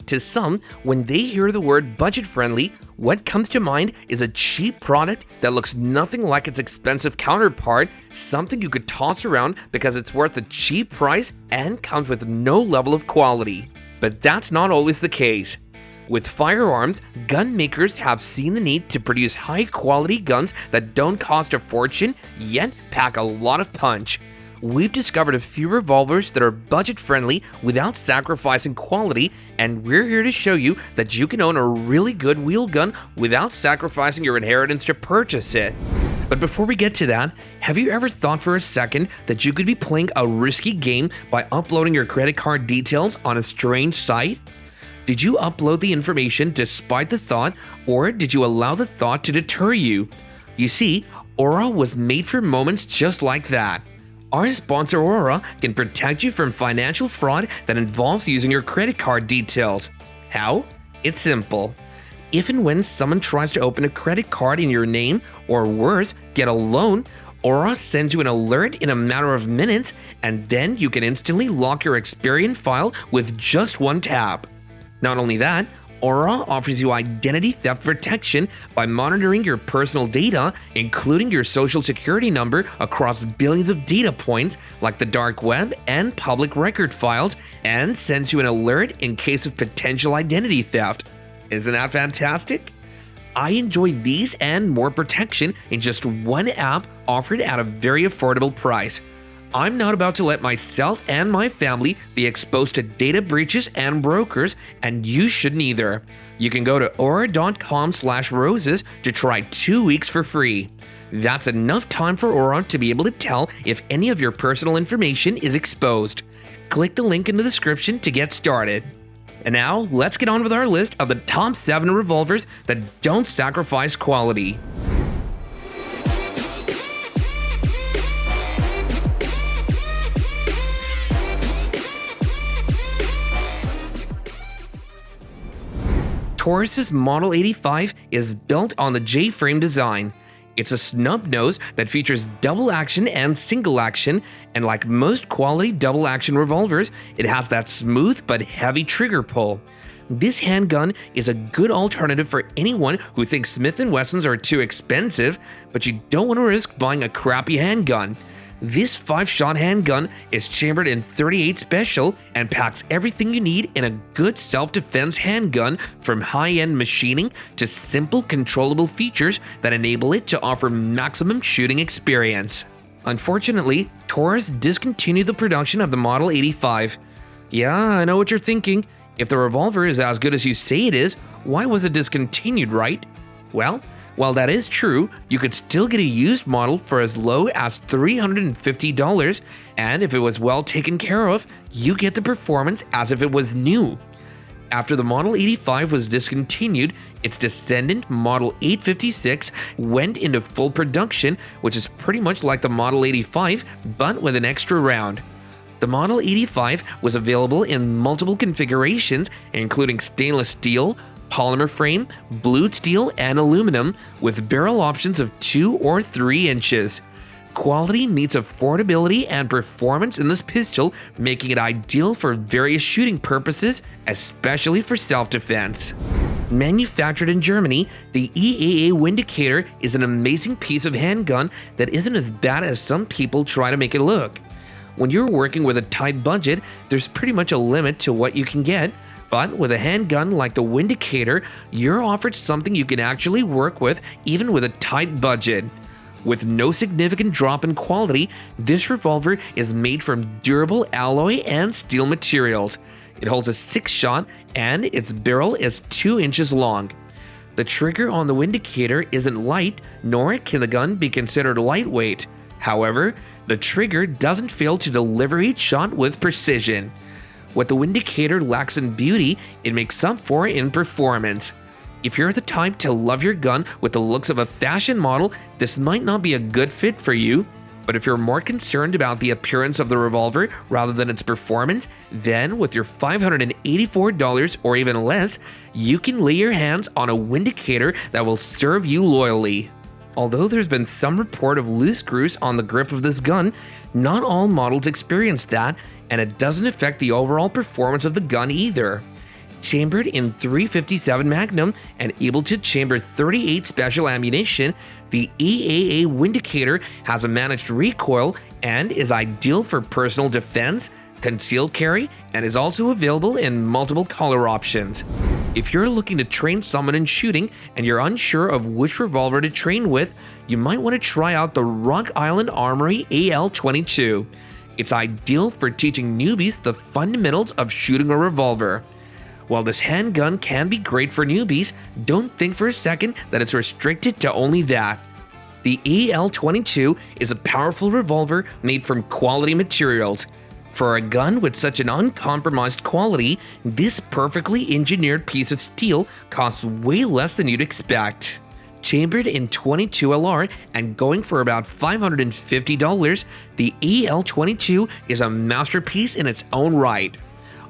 To some, when they hear the word budget-friendly, what comes to mind is a cheap product that looks nothing like its expensive counterpart, something you could toss around because it's worth a cheap price and comes with no level of quality. But that's not always the case. With firearms, gun makers have seen the need to produce high-quality guns that don't cost a fortune, yet pack a lot of punch. We've discovered a few revolvers that are budget-friendly without sacrificing quality, and we're here to show you that you can own a really good wheel gun without sacrificing your inheritance to purchase it. But before we get to that, have you ever thought for a second that you could be playing a risky game by uploading your credit card details on a strange site? Did you upload the information despite the thought, or did you allow the thought to deter you? You see, Aura was made for moments just like that. Our sponsor Aura can protect you from financial fraud that involves using your credit card details. How? It's simple. If and when someone tries to open a credit card in your name, or worse, get a loan, Aura sends you an alert in a matter of minutes, and then you can instantly lock your Experian file with just one tap. Not only that, Aura offers you identity theft protection by monitoring your personal data, including your social security number, across billions of data points like the dark web and public record files, and sends you an alert in case of potential identity theft. Isn't that fantastic? I enjoy these and more protection in just one app offered at a very affordable price. I'm not about to let myself and my family be exposed to data breaches and brokers, and you shouldn't either. You can go to aura.com/roses to try 2 weeks for free. That's enough time for Aura to be able to tell if any of your personal information is exposed. Click the link in the description to get started. And now, let's get on with our list of the top 7 revolvers that don't sacrifice quality. Taurus Model 85 is built on the J-frame design. It's a snub nose that features double action and single action, and like most quality double action revolvers, it has that smooth but heavy trigger pull. This handgun is a good alternative for anyone who thinks Smith & Wessons are too expensive, but you don't want to risk buying a crappy handgun. This 5-shot handgun is chambered in .38 Special and packs everything you need in a good self-defense handgun, from high-end machining to simple controllable features that enable it to offer maximum shooting experience. Unfortunately, Taurus discontinued the production of the Model 85. Yeah, I know what you're thinking. If the revolver is as good as you say it is, why was it discontinued, right? Well, while that is true, you could still get a used model for as low as $350, and if it was well taken care of, you get the performance as if it was new. After the Model 85 was discontinued, its descendant Model 856 went into full production, which is pretty much like the Model 85, but with an extra round. The Model 85 was available in multiple configurations, including stainless steel, polymer frame, blued steel, and aluminum, with barrel options of 2 or 3 inches. Quality meets affordability and performance in this pistol, making it ideal for various shooting purposes, especially for self-defense. Manufactured in Germany, the EAA Windicator is an amazing piece of handgun that isn't as bad as some people try to make it look. When you're working with a tight budget, there's pretty much a limit to what you can get. But with a handgun like the Windicator, you're offered something you can actually work with even with a tight budget. With no significant drop in quality, this revolver is made from durable alloy and steel materials. It holds a 6-shot and its barrel is 2 inches long. The trigger on the Windicator isn't light, nor can the gun be considered lightweight. However, the trigger doesn't fail to deliver each shot with precision. What the Windicator lacks in beauty, it makes up for in performance. If you're the type to love your gun with the looks of a fashion model, this might not be a good fit for you. But if you're more concerned about the appearance of the revolver rather than its performance, then with your $584 or even less, you can lay your hands on a Windicator that will serve you loyally. Although there's been some report of loose screws on the grip of this gun, not all models experience that, and it doesn't affect the overall performance of the gun either. Chambered in .357 Magnum and able to chamber 38 special ammunition, the EAA Windicator has a managed recoil and is ideal for personal defense, concealed carry, and is also available in multiple color options. If you're looking to train someone in shooting and you're unsure of which revolver to train with, you might want to try out the Rock Island Armory AL-22. It's ideal for teaching newbies the fundamentals of shooting a revolver. While this handgun can be great for newbies, don't think for a second that it's restricted to only that. The AL-22 is a powerful revolver made from quality materials. For a gun with such an uncompromised quality, this perfectly engineered piece of steel costs way less than you'd expect. Chambered in .22 LR and going for about $550, the AL-22 is a masterpiece in its own right.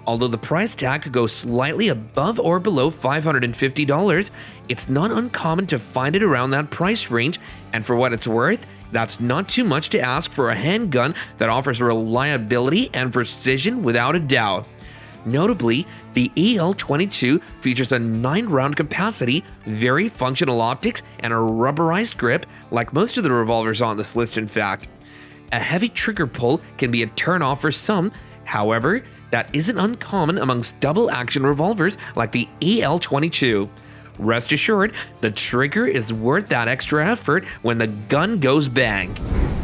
Although the price tag could go slightly above or below $550, it's not uncommon to find it around that price range, and for what it's worth, that's not too much to ask for a handgun that offers reliability and precision without a doubt. Notably, the AL-22 features a 9-round capacity, very functional optics, and a rubberized grip like most of the revolvers on this list in fact. A heavy trigger pull can be a turn-off for some, however, that isn't uncommon amongst double-action revolvers like the AL-22. Rest assured, the trigger is worth that extra effort when the gun goes bang.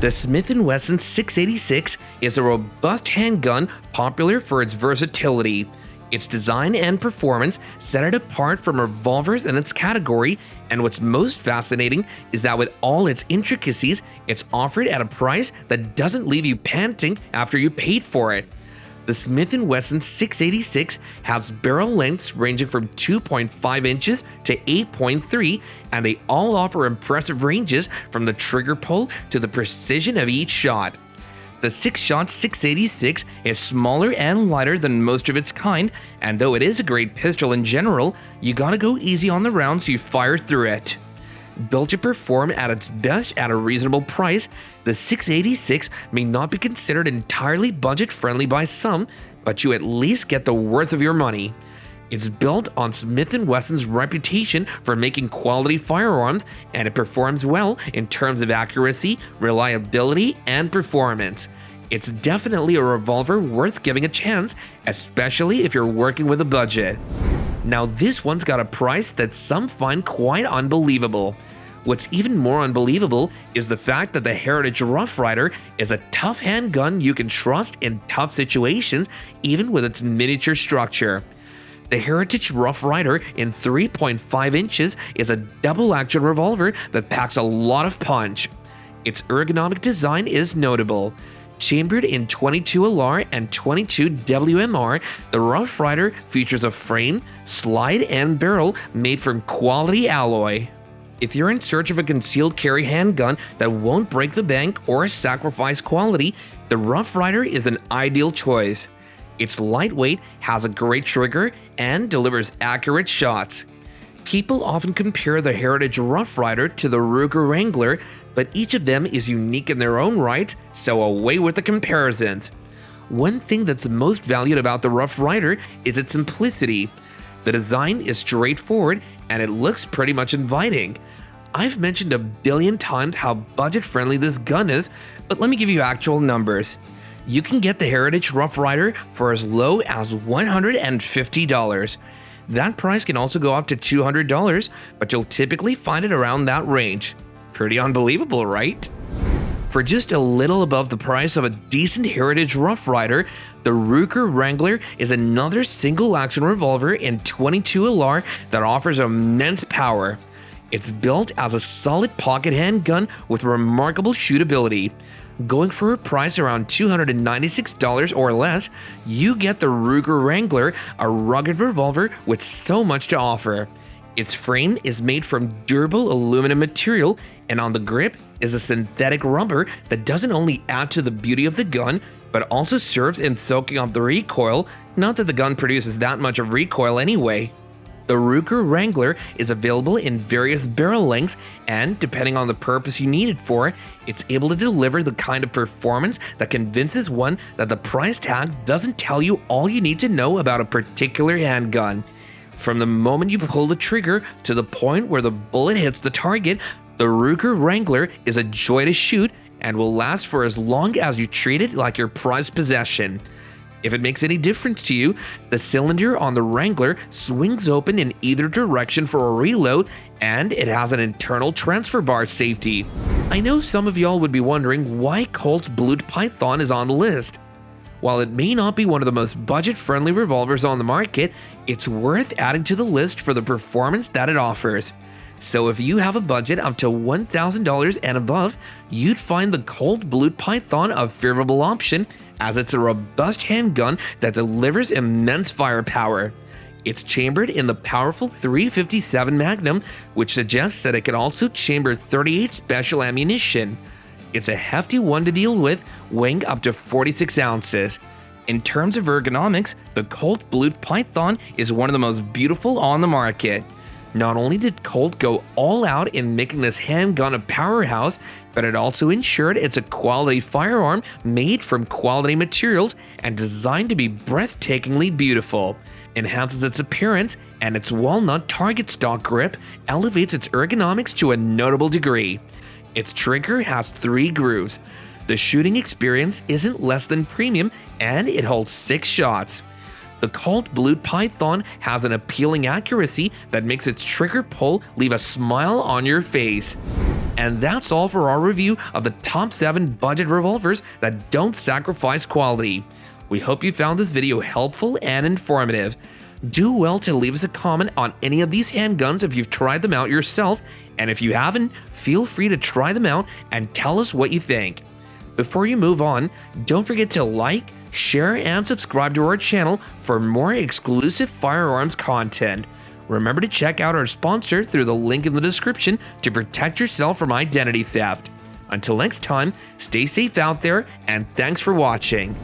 The Smith & Wesson 686 is a robust handgun popular for its versatility. Its design and performance set it apart from revolvers in its category, and what's most fascinating is that with all its intricacies, it's offered at a price that doesn't leave you panting after you paid for it. The Smith & Wesson 686 has barrel lengths ranging from 2.5 inches to 8.3, and they all offer impressive ranges from the trigger pull to the precision of each shot. The 6-shot 686 is smaller and lighter than most of its kind, and though it is a great pistol in general, you gotta go easy on the rounds you fire through it. Built to perform at its best at a reasonable price, the 686 may not be considered entirely budget-friendly by some, but you at least get the worth of your money. It's built on Smith & Wesson's reputation for making quality firearms, and it performs well in terms of accuracy, reliability, and performance. It's definitely a revolver worth giving a chance, especially if you're working with a budget. Now this one's got a price that some find quite unbelievable. What's even more unbelievable is the fact that the Heritage Rough Rider is a tough handgun you can trust in tough situations, even with its miniature structure. The Heritage Rough Rider in 3.5 inches is a double-action revolver that packs a lot of punch. Its ergonomic design is notable. Chambered in .22 LR and .22 WMR, the Rough Rider features a frame, slide, and barrel made from quality alloy. If you're in search of a concealed carry handgun that won't break the bank or sacrifice quality, the Rough Rider is an ideal choice. It's lightweight, has a great trigger, and delivers accurate shots. People often compare the Heritage Rough Rider to the Ruger Wrangler, but each of them is unique in their own right, so away with the comparisons. One thing that's most valued about the Rough Rider is its simplicity. The design is straightforward and it looks pretty much inviting. I've mentioned a billion times how budget-friendly this gun is, but let me give you actual numbers. You can get the Heritage Rough Rider for as low as $150. That price can also go up to $200, but you'll typically find it around that range. Pretty unbelievable, right? For just a little above the price of a decent Heritage Rough Rider, the Ruger Wrangler is another single-action revolver in .22 LR that offers immense power. It's built as a solid pocket handgun with remarkable shootability. Going for a price around $296 or less, you get the Ruger Wrangler, a rugged revolver with so much to offer. Its frame is made from durable aluminum material, and on the grip is a synthetic rubber that doesn't only add to the beauty of the gun, but also serves in soaking up the recoil, not that the gun produces that much of recoil anyway. The Ruger Wrangler is available in various barrel lengths, and depending on the purpose you need it for, it's able to deliver the kind of performance that convinces one that the price tag doesn't tell you all you need to know about a particular handgun. From the moment you pull the trigger to the point where the bullet hits the target, the Ruger Wrangler is a joy to shoot and will last for as long as you treat it like your prized possession. If it makes any difference to you, the cylinder on the Wrangler swings open in either direction for a reload, and it has an internal transfer bar safety. I know some of y'all would be wondering why Colt's Blued Python is on the list. While it may not be one of the most budget-friendly revolvers on the market, it's worth adding to the list for the performance that it offers. So if you have a budget up to $1,000 and above, you'd find the Colt Blued Python a favorable option, as it's a robust handgun that delivers immense firepower. It's chambered in the powerful .357 Magnum, which suggests that it can also chamber .38 special ammunition. It's a hefty one to deal with, weighing up to 46 ounces. In terms of ergonomics, the Colt Blued Python is one of the most beautiful on the market. Not only did Colt go all out in making this handgun a powerhouse, but it also ensured it's a quality firearm made from quality materials and designed to be breathtakingly beautiful. Enhances its appearance, and its walnut target stock grip elevates its ergonomics to a notable degree. Its trigger has 3 grooves. The shooting experience isn't less than premium, and it holds 6 shots. The Colt Blued Python has an appealing accuracy that makes its trigger pull leave a smile on your face. And that's all for our review of the top 7 budget revolvers that don't sacrifice quality. We hope you found this video helpful and informative. Do well to leave us a comment on any of these handguns if you've tried them out yourself, and if you haven't, feel free to try them out and tell us what you think. Before you move on, don't forget to like, share, and subscribe to our channel for more exclusive firearms content. Remember to check out our sponsor through the link in the description to protect yourself from identity theft. Until next time, stay safe out there, and thanks for watching.